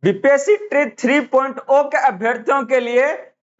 BPSC trick 3.0 के अभ्यर्थियों के लिए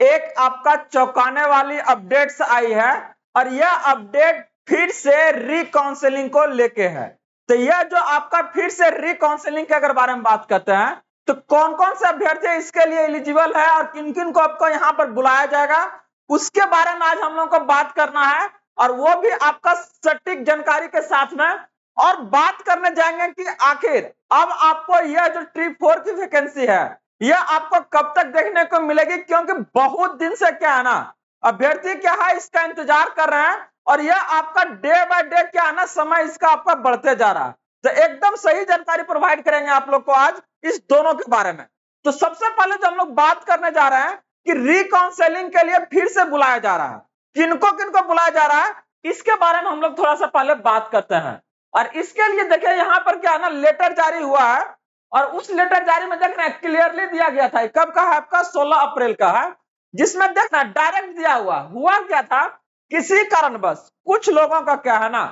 एक आपका चौंकाने वाली अपडेट्स आई है और यह अपडेट फिर से रिकाउंसलिंग को लेके है। तो यह जो आपका फिर से रिकाउंसलिंग के अगर बारे में बात करते हैं तो कौन कौन से अभ्यर्थी इसके लिए एलिजिबल है और किन किन को आपको यहाँ पर बुलाया जाएगा उसके बारे में आज हम लोग को बात करना है, और वो भी आपका सटीक जानकारी के साथ में। और बात करने जाएंगे कि आखिर अब आपको यह जो ट्रिप 4 की वैकेंसी है यह आपको कब तक देखने को मिलेगी, क्योंकि बहुत दिन से क्या है ना अभ्यर्थी क्या है इसका इंतजार कर रहे हैं और यह आपका डे बाय डे क्या है ना समय इसका आपका बढ़ते जा रहा है। तो एकदम सही जानकारी प्रोवाइड करेंगे आप लोग को आज इस दोनों के बारे में। तो सबसे पहले जो हम लोग बात करने जा रहे हैं कि रिकाउंसलिंग के लिए फिर से बुलाया जा रहा है, किनको बुलाया जा रहा है इसके बारे में हम लोग थोड़ा सा पहले बात करते हैं। और इसके लिए देखिए यहाँ पर क्या है ना लेटर जारी हुआ है और उस लेटर जारी में देखना क्लियरली दिया गया था, कब का है आपका 16 अप्रैल का है, जिसमें देखना डायरेक्ट दिया हुआ क्या था, किसी कारणवश कुछ लोगों का क्या है ना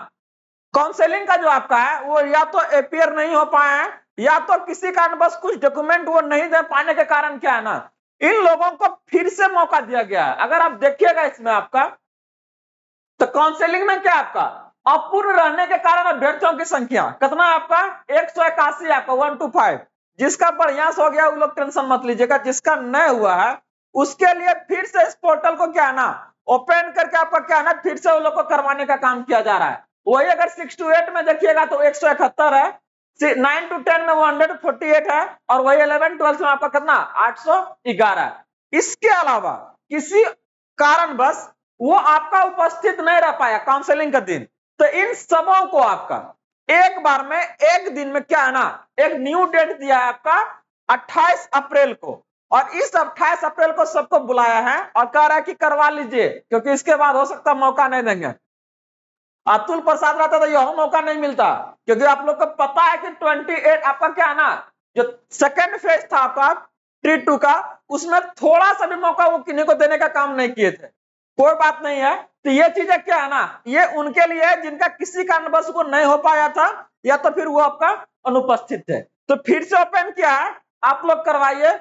काउंसलिंग का जो आपका है वो या तो अपियर नहीं हो पाए हैं या तो किसी कारणवश कुछ डॉक्यूमेंट वो नहीं दे पाने के कारण क्या है ना इन लोगों को फिर से मौका दिया गया है। अगर आप देखिएगा इसमें आपका तो काउंसलिंग में क्या आपका अपूर्ण रहने के कारण अभ्यर्थियों की संख्या कितना आपका 181 आपका 125, जिसका प्रयास हो गया वो लोग टेंशन मत लीजिएगा, जिसका नहीं हुआ है उसके लिए फिर से इस पोर्टल को क्या है ना ओपन करके आपका क्या है ना फिर से वो लोग को करवाने का काम किया जा रहा है। वही अगर 6 to 8 में देखिएगा तो 171 है, 9 to 10 में 148 है और वही 11 12 में आपका कितना 811 है। इसके अलावा किसी कारणवश वो आपका उपस्थित नहीं रह पाया काउंसलिंग का दिन, तो इन सबों को आपका एक बार में एक दिन में क्या है ना एक न्यू डेट दिया है आपका 28 अप्रैल को, और इस 28 अप्रैल को सबको बुलाया है और कह रहा है कि करवा लीजिए, क्योंकि इसके बाद हो सकता मौका नहीं देंगे। अतुल प्रसाद रहता तो यह मौका नहीं मिलता, क्योंकि आप लोग को पता है कि 28 आपका क्या है ना जो सेकंड फेज था आपका ट्री 2 का उसमें थोड़ा सा भी मौका वो किन्हीं को देने का काम नहीं किए थे। कोई बात नहीं है, तो ये चीजें क्या है ना ये उनके लिए है जिनका किसी कारणवश वो नहीं हो पाया था या तो फिर वो आपका अनुपस्थित थे। तो फिर से ओपन किया है, आप लोग करवाइए।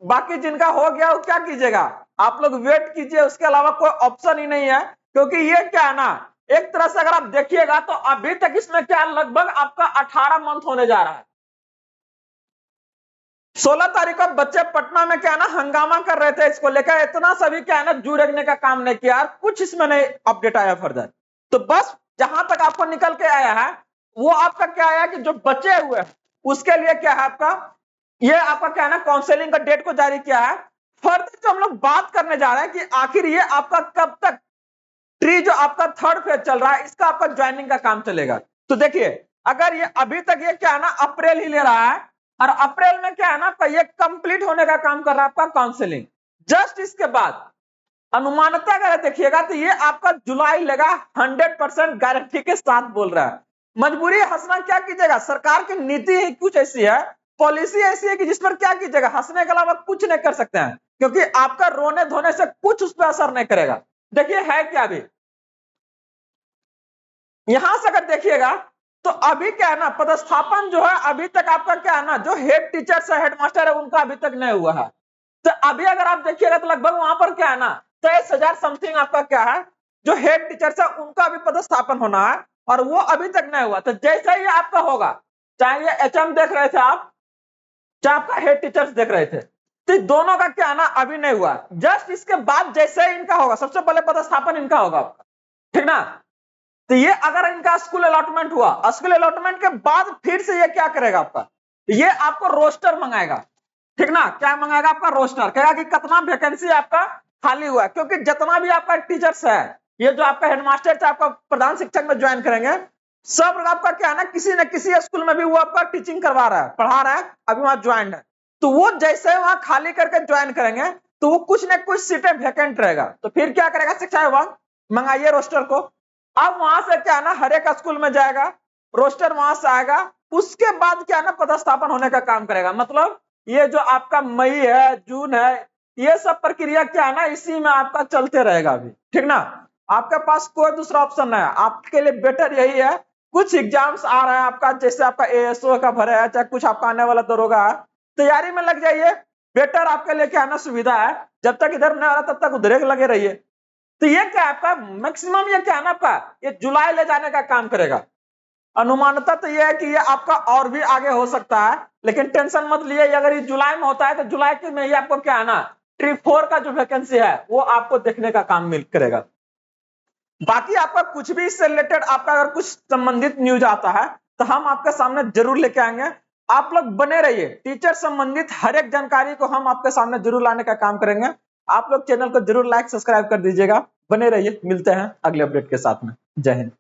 बाकी जिनका हो गया वो क्या कीजिएगा आप लोग वेट कीजिए, उसके अलावा कोई ऑप्शन ही नहीं है, क्योंकि ये क्या है ना एक तरह से अगर आप देखिएगा तो अभी तक इसमें क्या लगभग आपका 18 मंथ होने जा रहा है। 16 तारीख को बच्चे पटना में क्या है ना हंगामा कर रहे थे इसको लेकर, इतना सभी क्या है ना जुड़ने का काम नहीं किया, कुछ इसमें नहीं अपडेट आया फर्दर। तो बस जहां तक आपको निकल के आया है वो आपका क्या आया कि जो बचे हुए उसके लिए क्या है आपका ये आपका क्या है ना काउंसलिंग का डेट को जारी किया है। फर्दर जो हम लोग बात करने जा रहे हैं कि आखिर ये आपका कब तक ट्री जो आपका थर्ड फेज चल रहा है इसका आपका ज्वाइनिंग का काम चलेगा। तो देखिए अगर ये अभी तक ये क्या है ना अप्रैल ही ले रहा है और अप्रैल में क्या है ना ये कंप्लीट होने का काम कर रहा है आपका काउंसलिंग, जस्ट इसके बाद अनुमानता अगर देखिएगा तो ये आपका जुलाई लेगा 100% गारंटी के साथ बोल रहा है। मजबूरी हंसना क्या कीजिएगा, सरकार की नीति ही कुछ ऐसी है, पॉलिसी ऐसी है कि जिस पर क्या कीजिएगा हंसने के अलावा कुछ नहीं कर सकते हैं, क्योंकि आपका रोने धोने से कुछ उस पर असर नहीं करेगा। देखिए है क्या अभी यहां से अगर देखिएगा तो अभी क्या है ना पदस्थापन जो है अभी तक आपका क्या है ना जो हेड टीचर है हेडमास्टर है उनका अभी तक नहीं हुआ है। तो अभी अगर आप देखिएगा तो लगभग वहां पर क्या है ना 23,000 समथिंग आपका क्या है जो हेड टीचर है उनका अभी पदस्थापन होना है और वो अभी तक नहीं हुआ। तो जैसे ही आपका होगा, चाहे ये एचएम देख रहे थे आप चाहे आपका हेड टीचर्स देख रहे थे, तो दोनों का क्या है ना अभी नहीं हुआ, जस्ट इसके बाद जैसे ही इनका होगा सबसे पहले पदस्थापन इनका होगा आपका, ठीक ना। तो ये अगर इनका स्कूल अलॉटमेंट हुआ, स्कूल अलॉटमेंट के बाद फिर से ये क्या करेगा आपका ये आपको रोस्टर मंगाएगा, ठीक ना। क्या मंगाएगा आपका रोस्टर, कहेगा कि कितना वैकेंसी आपका खाली हुआ है, क्योंकि जितना भी आपका टीचर्स है ये जो आपका हेडमास्टर से आपका प्रधान शिक्षक में ज्वाइन करेंगे सब आपका क्या है ना किसी न किसी स्कूल में भी वो आपका टीचिंग करवा रहा है पढ़ा रहा है अभी वहां ज्वाइन है, तो वो जैसे वहां खाली करके ज्वाइन करेंगे तो वो कुछ न कुछ सीटें वैकेंट रहेगा, तो फिर क्या करेगा शिक्षा विभाग मंगाइए रोस्टर को। अब वहां से क्या है ना हर एक स्कूल में जाएगा रोस्टर वहां से आएगा, उसके बाद क्या है ना पदस्थापन होने का काम करेगा। मतलब ये जो आपका मई है जून है ये सब प्रक्रिया क्या है ना इसी में आपका चलते रहेगा अभी, ठीक ना। आपके पास कोई दूसरा ऑप्शन नहीं है, आपके लिए बेटर यही है कुछ एग्जाम्स आ रहा है आपका जैसे आपका एएसओ का भरा है चाहे कुछ आपका आने वाला दरोगा है, तैयारी में लग जाइए, बेटर आपके लिए क्या है ना सुविधा है। जब तक इधर नहीं आ रहा तब तक उधर लगे रहिए। तो ये क्या है आपका मैक्सिमम, ये क्या है ना आपका ये जुलाई ले जाने का काम करेगा। अनुमानता तो ये है कि ये आपका और भी आगे हो सकता है, लेकिन टेंशन मत लिए, अगर ये जुलाई में होता है तो जुलाई के में ही आपको क्या है ना ट्रिप 4 का जो वैकेंसी है वो आपको देखने का काम मिल करेगा। बाकी आपका कुछ भी इससे रिलेटेड आपका अगर कुछ संबंधित न्यूज आता है तो हम आपके सामने जरूर लेके आएंगे। आप लोग बने रहिए, टीचर संबंधित हर एक जानकारी को हम आपके सामने जरूर लाने का काम करेंगे। आप लोग चैनल को जरूर लाइक सब्सक्राइब कर दीजिएगा। बने रहिए, मिलते हैं अगले अपडेट के साथ में। जय हिंद।